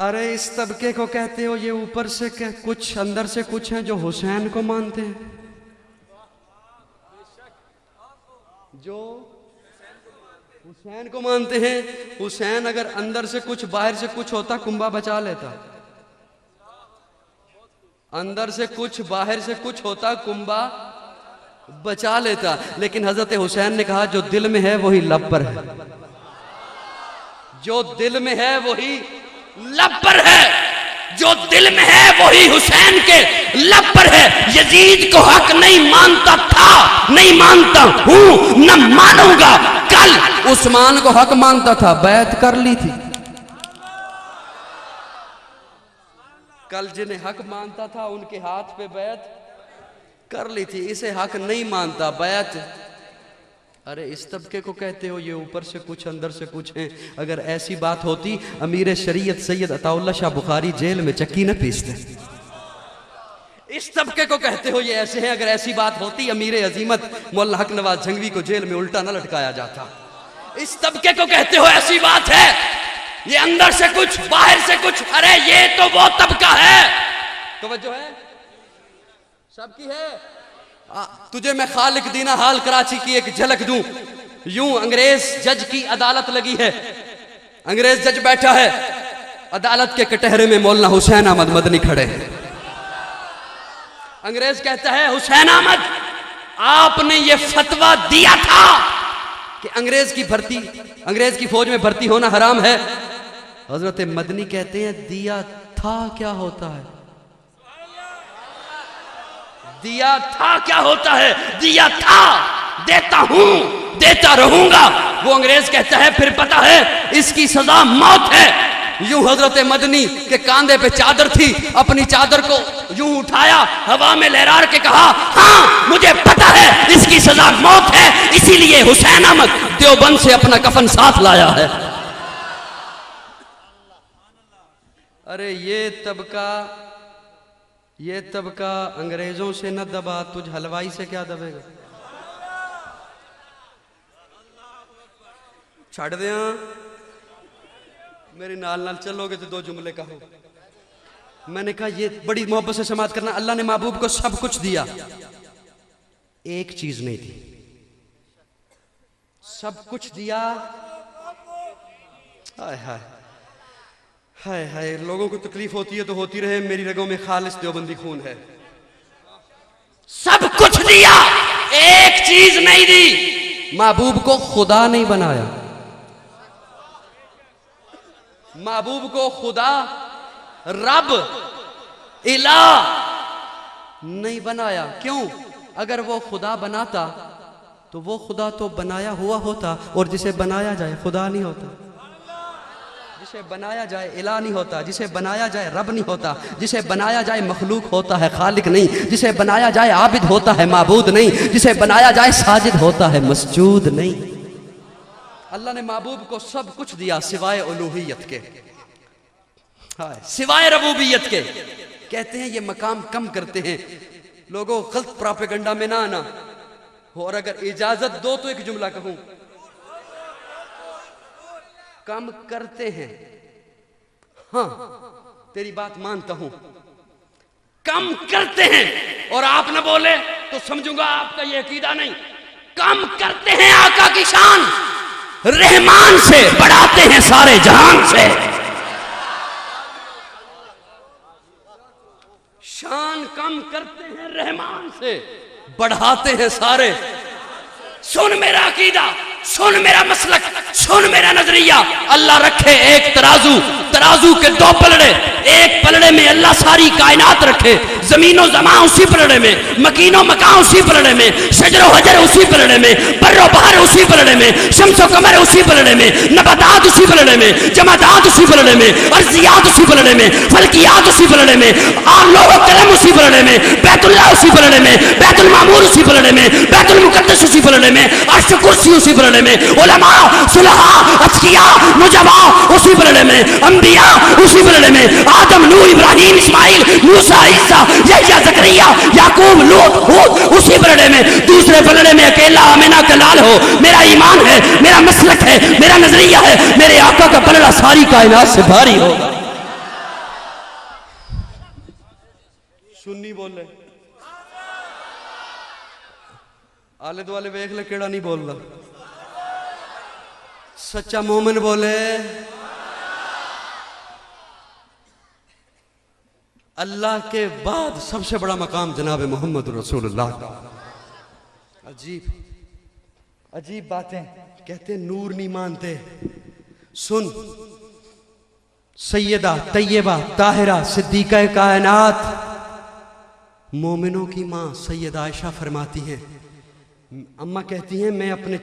अरे इस तबके को कहते हो ये ऊपर से कुछ अंदर से कुछ हैं जो हुसैन को मानते हैं, जो हुसैन को मानते हैं। हुसैन अगर अंदर से कुछ बाहर से कुछ होता कुंबा बचा लेता, अंदर से कुछ बाहर से कुछ होता कुंबा बचा लेता। लेकिन हजरत हुसैन ने कहा जो दिल में है वही लब पर है, जो दिल में है वही लब पर है, जो दिल में है वही हुसैन के लब पर है। यजीद को हक नहीं मानता था, नहीं मानता हूं, न मानूंगा। कल उस्मान को हक मानता था, बैत कर ली थी। कल जिन्हें हक मानता था उनके हाथ पे बैत कर ली थी, इसे हक नहीं मानता, बैत। अरे इस तबके को कहते हो ये ऊपर से कुछ अंदर से कुछ है। अगर ऐसी बात होती अमीर शरीयत सैयद अताउल्लाह शाह बुखारी जेल में चक्की न पीसते। इस तबके को कहते हो ये ऐसे हैं। अगर ऐसी बात होती अमीर अजीमत मौलाना हक नवाज जंगवी को जेल में उल्टा न लटकाया जाता। इस तबके को कहते हो ऐसी बात है, ये अंदर से कुछ बाहर से कुछ। अरे ये तो वो तबका है, तवज्जो है सबकी है। तुझे मैं खालिक दीना हाल कराची की एक झलक दूं। यूं अंग्रेज जज की अदालत लगी है, अंग्रेज जज बैठा है, अदालत के कटहरे में मौलाना हुसैन अहमद मदनी खड़े हैं। अंग्रेज कहता है हुसैन अहमद आपने ये फतवा दिया था कि अंग्रेज की फौज में भर्ती होना हराम है। हजरत मदनी कहते हैं दिया था क्या होता है, दिया था क्या होता है, दिया था, देता हूं, देता रहूंगा। वो अंग्रेज कहता है फिर पता है इसकी सजा मौत है। यूं हजरत मदनी के कांधे पे चादर थी, अपनी चादर को यूं उठाया, हवा में लहरा के कहा हां मुझे पता है इसकी सजा मौत है, इसीलिए हुसैन अहमद देवबंद से अपना कफन साथ लाया है। अरे ये तबका अंग्रेजों से न दबा, तुझ हलवाई से क्या दबेगा। छड़ दे मेरे नाल चलोगे तो दो जुमले कहो। मैंने कहा ये बड़ी मोहब्बत से समात करना। अल्लाह ने महबूब को सब कुछ दिया, एक चीज नहीं दी। सब कुछ दिया, हाय हाय हाय हाय। लोगों को तकलीफ होती है तो होती रहे, मेरी रगों में खालिस देवबंदी खून है। सब कुछ दिया, एक चीज नहीं दी। महबूब को खुदा नहीं बनाया, महबूब को खुदा रब इला नहीं बनाया। क्यों? अगर वो खुदा बनाता तो वो खुदा तो बनाया हुआ होता, और जिसे बनाया जाए खुदा नहीं होता, जिसे बनाया जाए इला नहीं होता, जिसे बनाया जाए रब नहीं होता, जिसे बनाया जाए मखलूक होता है खालिक नहीं, जिसे बनाया जाए आबिद होता है माबूद नहीं, जिसे बनाया जाए साजिद होता है मसजूद नहीं। अल्लाह ने महबूब को सब कुछ दिया सिवाय उलूहियत के, सिवाय रबूबियत के। कहते हैं ये मकाम कम करते हैं। लोगों गलत प्रोपेगेंडा में ना आना। और अगर इजाजत दो तो एक जुमला कहूं, कम करते हैं। हाँ तेरी बात मानता हूं, कम करते हैं। और आप न बोले तो समझूंगा आपका ये अकीदा नहीं। कम करते हैं आका की शान, रहमान से बढ़ाते हैं सारे जहान से। शान कम करते हैं रहमान से, बढ़ाते हैं सारे। सुन मेरा अकीदा, सुन मेरा मसलक, सुन मेरा नजरिया। अल्लाह रखे एक तराजू, तराजू के दो पलड़े, एक पलड़े में अल्लाह सारी कायनात रखे, जमीनो जमा उसी पलड़े में, मकीनो मकान उसी पलड़े में, शजरो हजर उसी पलड़े में, बर्रो बहर उसी पलड़े में, शम्सो कमर उसी पलड़े में, नबातात उसी पलड़े में, जमादात उसी पलड़े में, अर्जियात उसी पलड़े में, फल्कियात उसी पलड़े में, और लोह कलम उसी पलड़े में, बैतुल्लाह उसी पलड़े में, बैतुल मामूर उसी पलड़े में, बैतुल मुकद्दस उसी पलड़े में, अर्श कुर्सी उसी पलड़े में, उलमा सुलहा अत्किया मुजबा उसी पलड़े में, अंबिया उसी पलड़े में, आदम नूह इब्राहिम इस्माइल मूसा ईसा यहया जकरिया याकूब लूत हूद उसी पलड़े में। दूसरे पलड़े में अकेला आमिना का लाल हो। मेरा ईमान है, मेरा मसलक है, मेरा नजरिया है, मेरे आका का पलड़ा सारी कायनात से भारी होगा। बोले आले दुआले वेख ले केड़ा नहीं बोलता सच्चा मोमिन बोले अल्लाह के बाद सबसे बड़ा मकाम जनाब मोहम्मद रसूलुल्लाह। अजीब अजीब बातें कहते नूर नहीं मानते। सुन सैयदा तैयबा ताहिरा सिद्दीका कायनात मोमिनों की माँ सैयदा आयशा फरमाती हैं, अम्मा कहती हैं मैं अपने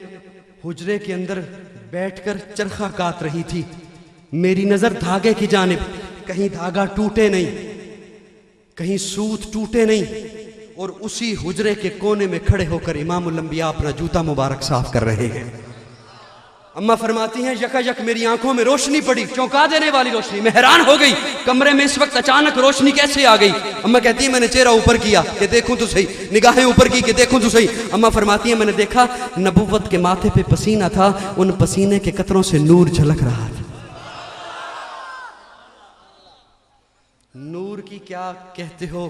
हुजरे के अंदर बैठकर चरखा काट रही थी, मेरी नजर धागे की जानिब, कहीं धागा टूटे नहीं, कहीं सूत टूटे नहीं, और उसी हुजरे के कोने में खड़े होकर इमामुल अंबिया अपना जूता मुबारक साफ कर रहे हैं। अम्मा फरमाती हैं यकायक मेरी आंखों में रोशनी पड़ी, चौंका देने वाली रोशनी। मैं हैरान हो गई कमरे में इस वक्त अचानक रोशनी कैसे आ गई। अम्मा कहती है मैंने चेहरा ऊपर किया कि देखूं तो सही, निगाहें ऊपर की कि देखूं तो सही। अम्मा फरमाती है मैंने देखा नबुव्वत के माथे पे पसीना था, उन पसीने के कतरों से नूर झलक रहा था। नूर की क्या कहते हो?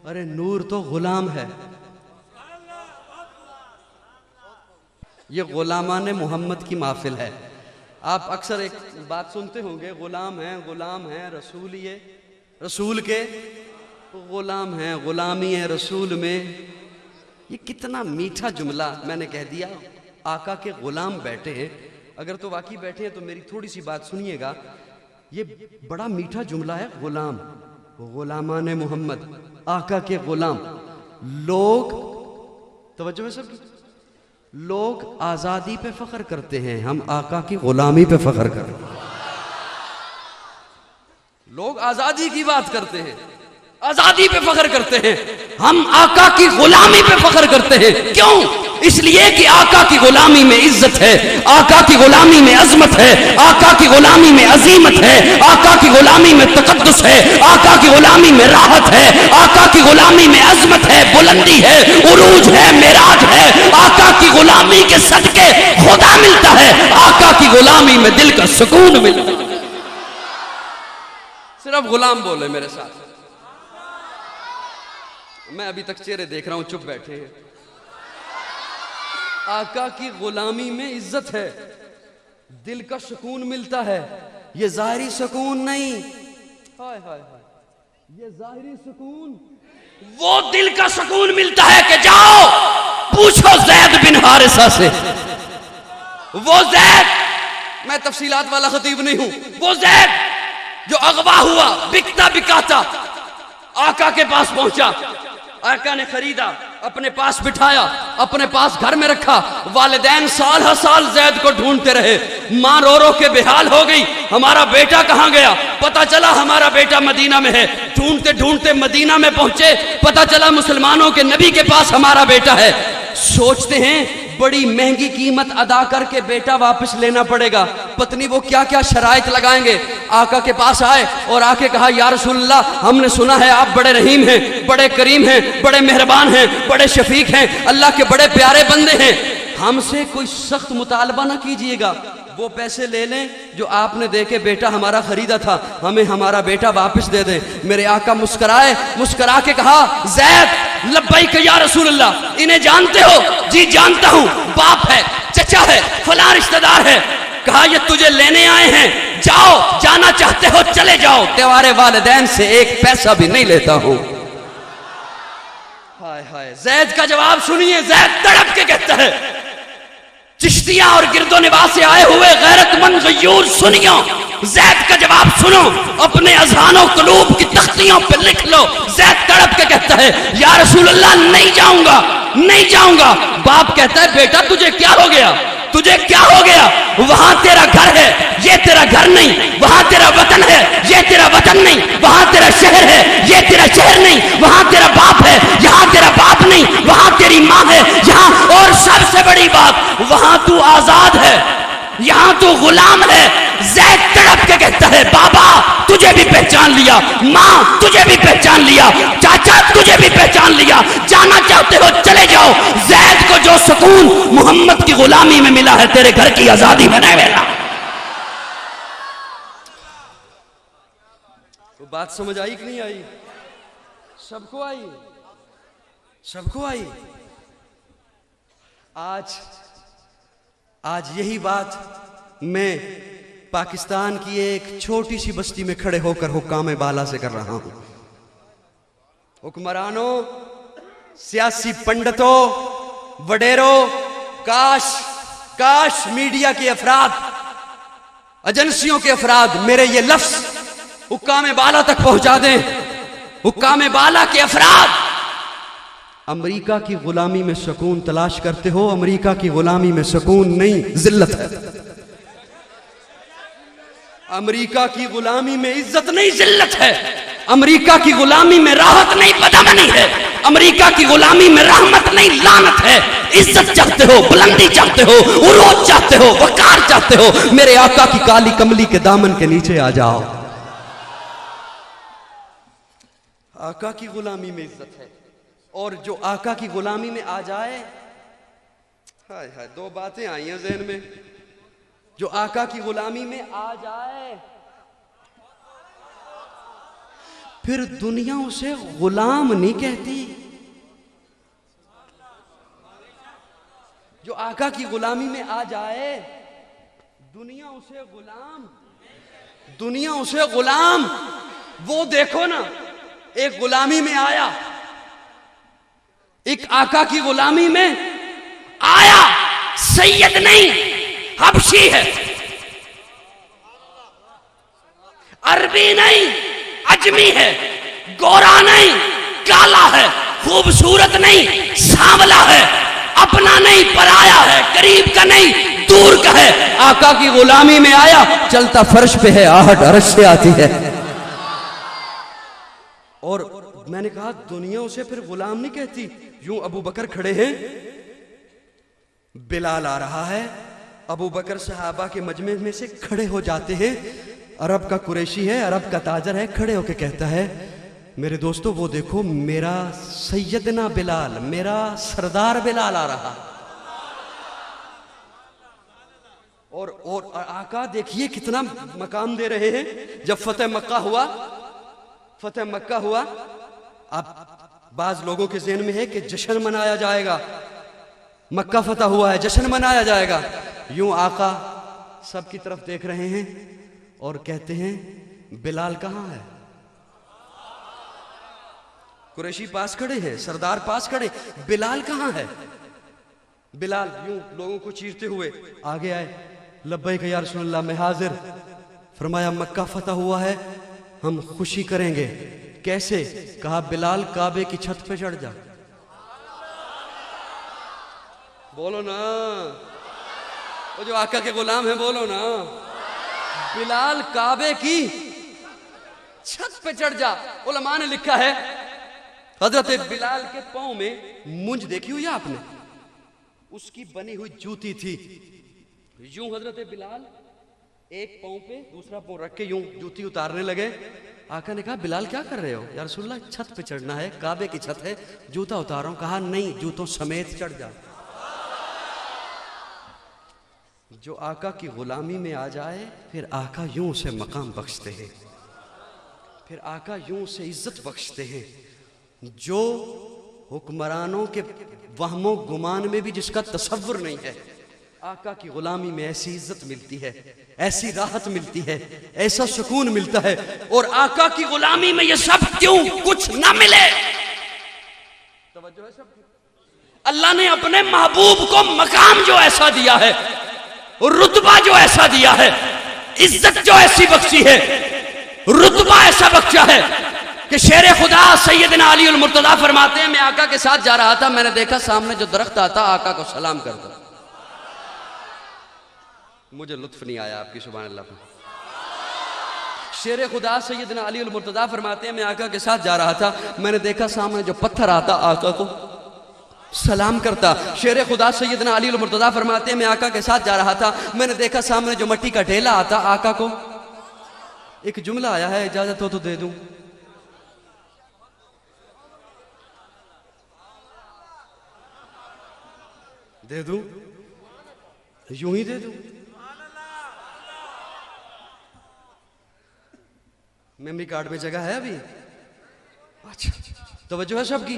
अरे नूर तो गुलाम है। ये गुलामान मोहम्मद की महफिल है। आप अक्सर एक बात सुनते होंगे गुलाम है रसूल, ये रसूल के गुलाम हैं, गुलामी है रसूल में। ये कितना मीठा जुमला मैंने कह दिया। आका के गुलाम बैठे हैं, अगर तो वाकई बैठे हैं तो मेरी थोड़ी सी बात सुनिएगा। ये बड़ा मीठा जुमला है गुलाम, गुलामान मोहम्मद, आका के गुलाम। लोग तवज्जो है सब, लोग आजादी पे फख्र करते हैं, हम आका की गुलामी पे फख्र करते हैं। लोग आजादी की बात करते हैं, आजादी पे फख्र करते हैं, हम आका की गुलामी पे फख्र करते हैं। क्यों? इसलिए कि आका की गुलामी में इज्जत है, आका की गुलामी में अजमत है, आका की गुलामी में अजीमत है, आका की गुलामी में तकद्दुस है, आका की गुलामी में राहत है, आका की गुलामी में अजमत है, बुलंदी है, उरूज है, मेराज है। आका की गुलामी के सदके खुदा मिलता है, आका की गुलामी में दिल का सुकून मिलता है। सिर्फ गुलाम बोले मेरे साथ। मैं अभी तक चेहरे देख रहा हूं, चुप बैठे हैं। आका की गुलामी में इज्जत है, दिल का सुकून मिलता है। ये जाहिरी सुकून नहीं, हाय हाय हाय, ये जाहिरी सुकून, वो दिल का सुकून मिलता है कि जाओ पूछो जैद बिन हारिसा से। वो जैद, मैं तफसीलात वाला खतीब नहीं हूं, वो जैद जो अगवा हुआ, बिकता बिकाता आका के पास पहुंचा, आका ने खरीदा, अपने पास बिठाया, अपने पास घर में रखा। वालिदैन साल हर साल जैद को ढूंढते रहे। माँ रो रो के बेहाल हो गई, हमारा बेटा कहाँ गया? पता चला हमारा बेटा मदीना में है। ढूंढते ढूंढते मदीना में पहुंचे, पता चला मुसलमानों के नबी के पास हमारा बेटा है। सोचते हैं बड़ी महंगी कीमत अदा करके बेटा वापस लेना पड़ेगा, पत्नी वो क्या क्या शराइत लगाएंगे। आका के पास आए और आके कहा या रसूलल्लाह, हमने सुना है आप बड़े रहीम हैं, बड़े करीम हैं, बड़े मेहरबान हैं, बड़े शफीक हैं, अल्लाह के बड़े प्यारे बंदे हैं, हमसे कोई सख्त मुतालबा ना कीजिएगा, वो पैसे ले लें जो आपने दे के बेटा हमारा खरीदा था, हमें हमारा बेटा वापस दे दें। मेरे आका मुस्कराए, मुस्करा के कहा ज़ैद लब्बैक या रसूलल्लाह, इन्हें जानते हो? जी जानता हूं, बाप है, चचा है, फलां रिश्तेदार है। कहा ये तुझे लेने आए हैं, जाओ, जाना चाहते हो चले जाओ, तुम्हारे वालिदैन से एक पैसा भी नहीं लेता हूं। हाय हाय, ज़ैद का जवाब सुनिए। ज़ैद तड़प के कहता है, चिश्तिया और गिरदो निवास से आए हुए गैरतमंद गयूर सुनियो, ज़ैद का जवाब सुनो, अपने अज़हानो कुलूब की तख्तियों पे लिख लो। ज़ैद तड़प के कहता है या रसूलल्लाह नहीं जाऊंगा, नहीं जाऊंगा। बाप कहता है बेटा तुझे क्या हो गया, तुझे क्या हो गया? वहां तेरा घर है, ये तेरा घर नहीं, वहां तेरा वतन है, ये तेरा वतन नहीं, वहां तेरा शहर है, ये तेरा शहर नहीं, वहां तेरा बाप है, यहाँ तेरा बाप नहीं, वहां तेरी माँ है, यहाँ, और सबसे बड़ी बात वहां तू आजाद है, यहाँ तू गुलाम है। ज़ैद तड़प के कहता है बाबा तुझे भी पहचान लिया, माँ तुझे भी पहचान लिया, चाचा तुझे भी पहचान लिया, जाना चाहते हो चले जाओ। ज़ैद को जो सुकून मोहम्मद की गुलामी में मिला है, तेरे घर की आजादी में नहीं मिला। तो बात समझ आई कि नहीं आई? सबको आई, सबको आई। आज यही बात मैं पाकिस्तान की एक छोटी सी बस्ती में खड़े होकर हुक्काम बाला से कर रहा हूं। हुक्मरानों, सियासी पंडितों, वडेरों, काश मीडिया के अफराद, एजेंसियों के अफराद मेरे ये लफ्ज हुक्काम बाला तक पहुंचा दें। हुक्काम बाला के अफराद, अमेरिका की गुलामी में सुकून तलाश करते हो, अमेरिका की गुलामी में सुकून नहीं, जिल्लत है। अमेरिका की गुलामी में इज्जत नहीं, जिल्लत है। अमेरिका की गुलामी में राहत नहीं, बदअमनी है। अमेरिका की गुलामी में रहमत नहीं, लानत है। इज्जत चाहते हो, बुलंदी चाहते हो, उरूज चाहते हो, वकार चाहते हो, मेरे आका की काली कमली के दामन के नीचे आ जाओ। आका की गुलामी में इज्जत है, और जो आका की गुलामी में आ जाए, हाय हाय, दो बातें आई हैं ज़हन में। जो आका की गुलामी में आ जाए, फिर दुनिया उसे गुलाम नहीं कहती। जो आका की गुलामी में आ जाए, दुनिया उसे गुलाम, वो देखो ना, एक गुलामी में आया, एक आका की गुलामी में आया, सैयद नहीं, हबशी है, अरबी नहीं, अजमी है, गोरा नहीं, काला है, खूबसूरत नहीं, सांवला है, अपना नहीं, पराया है, करीब का नहीं, दूर का है। आका की गुलामी में आया, चलता फर्श पे है, आहट अरश से आती है। और मैंने कहा दुनिया उसे फिर गुलाम नहीं कहती। यूं अबू बकर खड़े हैं, बिलाल आ रहा है, अबू बकर सहाबा के मजमे में से खड़े हो जाते हैं। अरब का कुरैशी है, अरब का ताजर है, खड़े होकर कहता है, मेरे दोस्तों वो देखो, मेरा सैयदना बिलाल, मेरा सरदार बिलाल आ रहा। और आका देखिए कितना मकाम दे रहे हैं। जब फतेह मक्का हुआ, अब बाज लोगों के ज़हन में है कि जश्न मनाया जाएगा, मक्का फतह हुआ है, जश्न मनाया जाएगा। यूं आका सबकी तरफ देख रहे हैं और कहते हैं, बिलाल कहां है? कुरैशी पास खड़े हैं, सरदार पास खड़े, बिलाल कहां है? बिलाल यूं लोगों को चीरते हुए आगे आए, लब्बैक या रसूलल्लाह, मैं हाजिर। फरमाया मक्का फतह हुआ है, हम खुशी करेंगे। कैसे? कहा बिलाल काबे की छत पे चढ़ जा। बोलो ना, वो जो आका के गुलाम है, बोलो ना, बिलाल काबे की छत पे चढ़ जा। उलमा ने लिखा है, हजरत बिलाल के पांव में मुंज देखी हुई है आपने? उसकी बनी हुई जूती थी। यूं हजरत बिलाल एक पांव पे दूसरा पांव रख के यूं जूती उतारने लगे। आका ने कहा बिलाल क्या कर रहे हो? या रसूलल्लाह छत पे चढ़ना है, काबे की छत है, जूता उतार रहा हूं। कहा नहीं, जूतों समेत चढ़ जा। जो आका की गुलामी में आ जाए, फिर आका यूं उसे मकाम बख्शते हैं, फिर आका यूं उसे इज्जत बख्शते हैं। जो हुक्मरानों के वहमो गुमान में भी जिसका तसव्वुर नहीं है, आका की गुलामी में ऐसी इज्जत मिलती है, ऐसी राहत मिलती है, ऐसा सुकून मिलता है। और आका की गुलामी में ये सब क्यों कुछ ना मिले? तवज्जो है सब? अल्लाह ने अपने महबूब को मकाम जो ऐसा दिया है, रुतबा जो ऐसा दिया है, इज्जत जो ऐसी बख्शी है, रुतबा ऐसा बख्शा है कि शेर खुदा सैयदना अली मुर्तजा फरमाते हैं, मैं आका के साथ जा रहा था, मैंने देखा सामने जो दरख्त आता, आका को सलाम कर दो। मुझे लुत्फ नहीं आया आपकी सुभान अल्लाह पर। शेर खुदा सैयदना अली मुर्तजा फरमाते हैं, मैं आका के साथ जा रहा था, मैंने देखा सामने जो पत्थर आता, आका को सलाम करता। शेर खुदा सैयदना अली मुर्तजा फरमाते हैं, मैं आका के साथ जा रहा था, मैंने देखा सामने जो मिट्टी का ढेला आता, आका को एक जुमला आया है, इजाजत हो तो दे दूं। दे दूं, यूं ही दे दूं। मेमोरी कार्ड में जगह है अभी? अच्छा, तवज्जो है सबकी।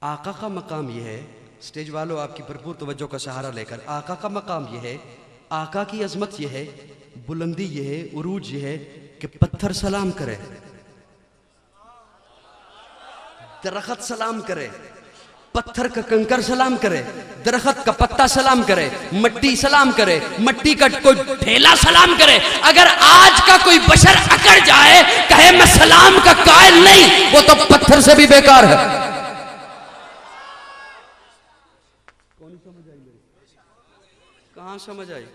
आका का मकाम यह है, स्टेज वालों आपकी भरपूर तवज्जो का सहारा लेकर, आका का मकाम यह है, आका की अजमत यह है, बुलंदी यह है, उरूज यह है कि पत्थर सलाम करे, दरख्त सलाम करे, पत्थर का कंकर सलाम करे, दरख्त का पत्ता सलाम करे, मट्टी सलाम करे, मट्टी का कोई ढेला सलाम करे। अगर आज का कोई बशर अकड़ जाए कहे मैं सलाम का कायल नहीं, वो तो पत्थर से भी बेकार है। कौन समझ आई? कहां समझ आई?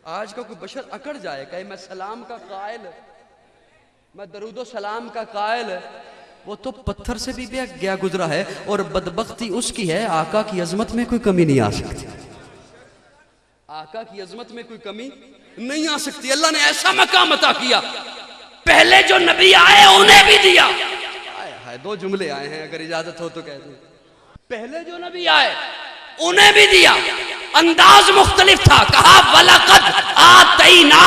आज का कोई बशर अकड़ जाए कहे मैं सलाम का कायल, मैं दरूदो सलाम का कायल, वो तो पत्थर से भी गया गुजरा है। और बदबख्ती उसकी है, आका की अजमत में कोई कमी नहीं आ सकती। आका की अजमत में कोई कमी नहीं आ सकती। अल्लाह ने ऐसा मकाम अता किया, पहले जो नबी आए उन्हें भी दिया। आए 2 जुमले आए हैं, अगर इजाजत हो तो कह दूं। पहले जो नबी आए उन्हें भी दिया, अंदाज मुख्तलिफ था। कहा वलकद आतैना,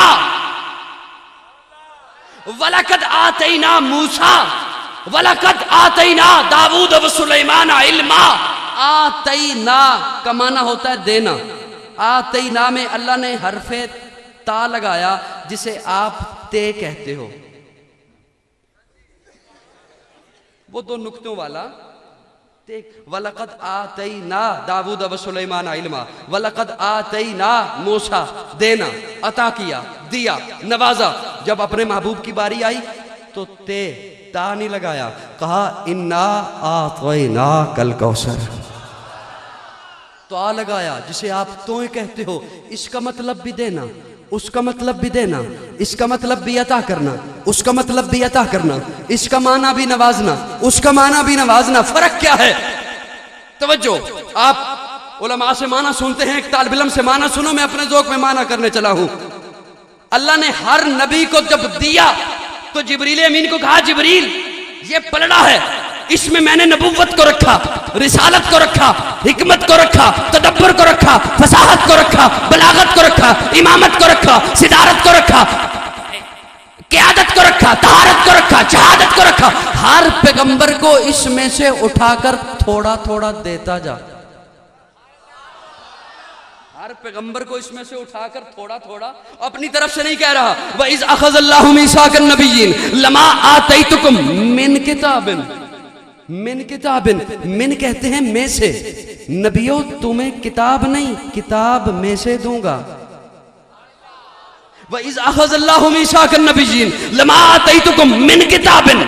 वलकद आतैना मूसा, वलकद आतैना दाऊद व सुलेमान इल्मा। आतैना का माना होता है देना। आतैना में अल्लाह ने हरफे ता लगाया, जिसे आप ते कहते हो, वो 2 नुक्तों वाला ते। वलकद आतैना दाऊद व सुलेमान इल्मा, वलकद आतैना मूसा, देना, अता किया, दिया, नवाजा। जब अपने महबूब की बारी आई तो ते ता नहीं लगाया, कहा इन्ना आतैना कल कौसर, तो आ लगाया, जिसे आप तोय कहते हो। इसका मतलब भी देना, उसका मतलब भी देना, इसका मतलब भी अता करना, उसका मतलब भी अता करना, इसका माना भी नवाजना, उसका माना भी नवाजना। फर्क क्या है? तवज्जो, आप उलमा से माना सुनते हैं, एक तालिब इल्म से माना सुनो, मैं अपने ज़ौक़ में माना करने चला हूं। अल्लाह ने हर नबी को जब दिया तो जिब्रील अमीन को कहा, जिब्रील ये पलड़ा है, इसमें मैंने नबुव्वत को रखा, रिसालत को रखा, हिकमत को रखा, तदब्बर को रखा, फसाहत को रखा, बलागत को रखा, इमामत को रखा, सिदारत को रखा, क़ियादत को रखा, तहारत को रखा, शहादत को रखा। हर पैगंबर को इसमें से उठाकर थोड़ा थोड़ा देता जा। हर पैगंबर को इसमें से उठाकर थोड़ा थोड़ा, अपनी तरफ से नहीं कह रहा। व इज़ अख़ज़ल्लाहु मीसाक़न नबिय्यीन लमा आतैतुकुम मिन किताबिन, मिन किताबिन, मिन कहते हैं में से। नबियों तुम्हें किताब नहीं, किताब में से दूंगा। व इज़ अख़ज़ल्लाहु मीसाक़न नबिय्यीन लमा आतैतुकुम मिन किताबिन,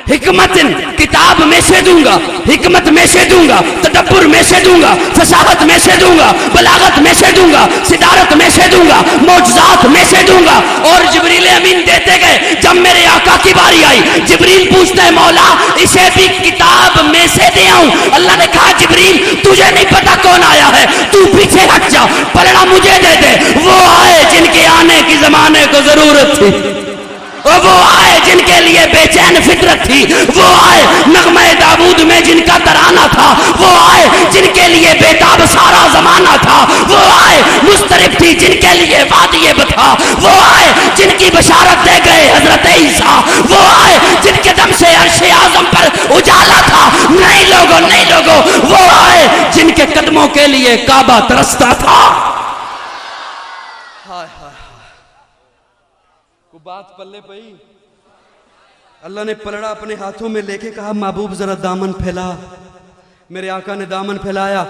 हिकमतिन, किताब में से दूंगा, हिकमत में से दूंगा, तदब्बुर में से दूंगा, फसाहत में से दूंगा, बलागत में से दूंगा, सिदारत में से दूंगा, मौजज़ात में से दूंगा। और जिब्रील अमीन देते गए। जब मेरे आका की बारी आई, जिब्रील पूछता है, मौला इसे भी किताब में से दे आऊं? अल्लाह ने कहा, जिब्रील तुझे नहीं पता कौन आया है, तू पीछे हट जा, पलड़ा मुझे दे दे। वो आए जिनके आने की जमाने को जरूरत थी, वो आए जिनके लिए बेचैन फितरत थी, वो आए नगमे दाऊद में जिनका तराना था, वो आए जिनके लिए बेताब सारा जमाना था, वो आए मुस्तरिब थी जिनके लिए वादिये बता, वो आए जिनकी बशारत दे गए हजरत ईसा, वो आए जिनके दम से अर्श आज़म पर उजाला था। नहीं लोगों, नहीं लोगों, वो आए जिनके कदमों के लिए काबा तरसता था। हाय हाय, को बात पल्ले पई। अल्लाह ने पलड़ा अपने हाथों में लेके कहा, महबूब जरा दामन फैला। मेरे आका ने दामन फैलाया।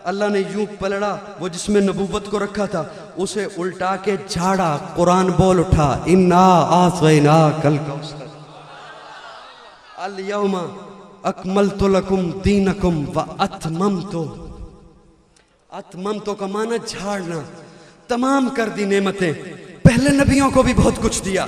अल्लाह ने यूं पलड़ा, वो जिसमें नबूवत को रखा था उसे उल्टा के झाड़ा। कुरान बोल उठा, इन्ना आतैना कल कौसर, अल यौमा अकमलतु लकुम दीनकुम व अतममतु। अतममतु का माना झाड़ना, तमाम कर दी नेमतें। पहले नबियों को भी बहुत कुछ दिया,